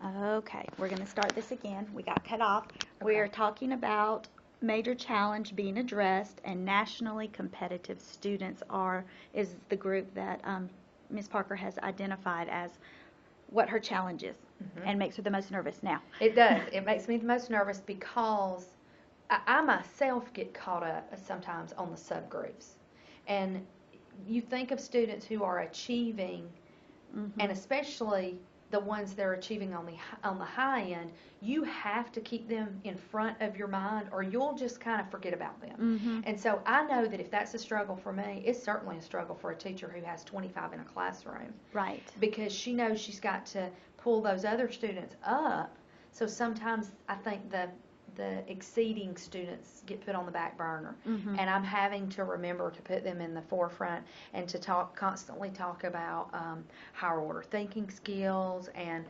Okay, we're going to start this again. We got cut off. We are Okay. talking about major challenge being addressed, and nationally competitive students is the group that Ms. Parker has identified as what her challenge is and makes her the most nervous now. It does. It makes me the most nervous because I myself get caught up sometimes on the subgroups. And you think of students who are achieving, and especially the ones that are achieving on the high end, you have to keep them in front of your mind, or you'll just kind of forget about them. And so I know that if that's a struggle for me, it's certainly a struggle for a teacher who has 25 in a classroom. Right. Because she knows she's got to pull those other students up. So sometimes I think the exceeding students get put on the back burner, and I'm having to remember to put them in the forefront and to constantly talk about higher order thinking skills. And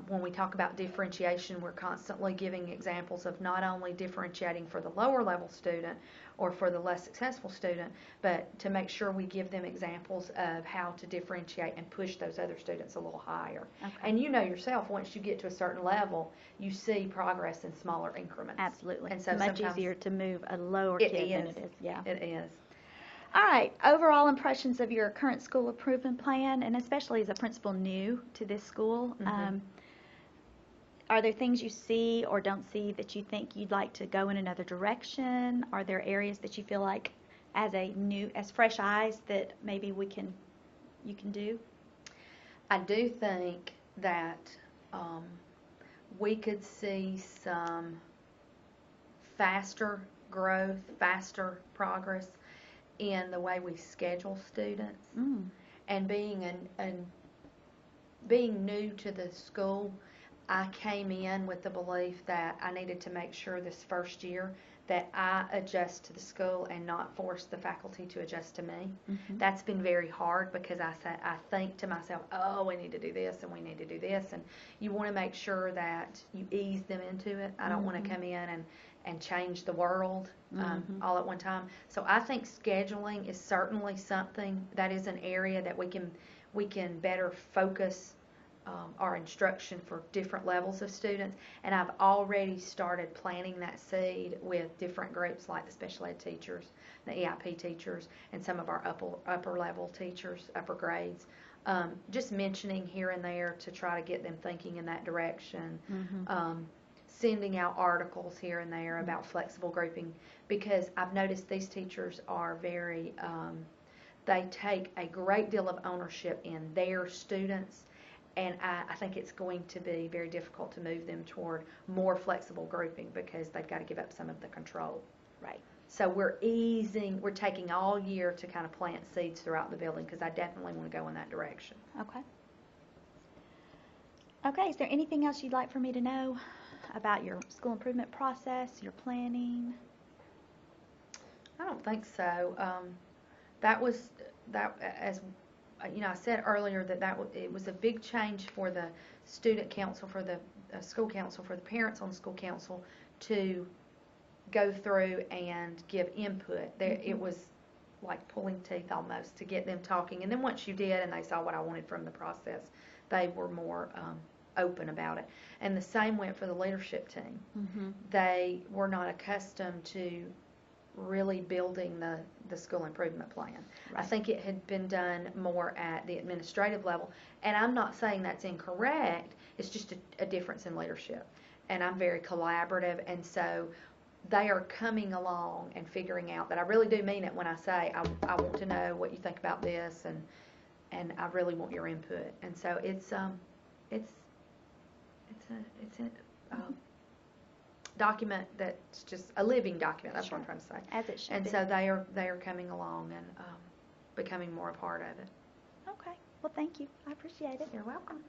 when we talk about differentiation, we're constantly giving examples of not only differentiating for the lower level student or for the less successful student, but to make sure we give them examples of how to differentiate and push those other students a little higher. Okay. And you know yourself, once you get to a certain level, you see progress in smaller increments. Absolutely. And so much sometimes easier to move a lower it kid than is. it is. Yeah. It is. All right. Overall impressions of your current school improvement plan, and especially as a principal new to this school. Are there things you see or don't see that you think you'd like to go in another direction? Are there areas that you feel like, as fresh eyes, that maybe you can do? I do think that we could see some faster growth, faster progress in the way we schedule students. And being new to the school, I came in with the belief that I needed to make sure this first year that I adjust to the school and not force the faculty to adjust to me. That's been very hard because I think to myself, oh, we need to do this and we need to do this, and you want to make sure that you ease them into it. I don't want to come in and change the world all at one time. So I think scheduling is certainly something that is an area that we can better focus our instruction for different levels of students, and I've already started planting that seed with different groups like the special ed teachers, the EIP teachers, and some of our upper level teachers, upper grades. Just mentioning here and there to try to get them thinking in that direction. Sending out articles here and there about flexible grouping, because I've noticed these teachers are very, they take a great deal of ownership in their students. And I think it's going to be very difficult to move them toward more flexible grouping because they've got to give up some of the control. Right. So we're taking all year to kind of plant seeds throughout the building, because I definitely want to go in that direction. Okay. Okay, is there anything else you'd like for me to know about your school improvement process, your planning? I don't think so. As you know, I said earlier that it was a big change for the student council, for the school council, for the parents on the school council to go through and give input. It was like pulling teeth almost to get them talking. And then once you did and they saw what I wanted from the process, they were more open about it. And the same went for the leadership team. They were not accustomed to really building the school improvement plan. Right. I think it had been done more at the administrative level, and I'm not saying that's incorrect, it's just a difference in leadership. And I'm very collaborative, and so they are coming along and figuring out that I really do mean it when I say I want to know what you think about this, and I really want your input. And so it's a document that's just a living document. That's what I'm trying to say. As it should be. And so they are coming along and becoming more a part of it. Okay. Well, thank you. I appreciate it. You're welcome.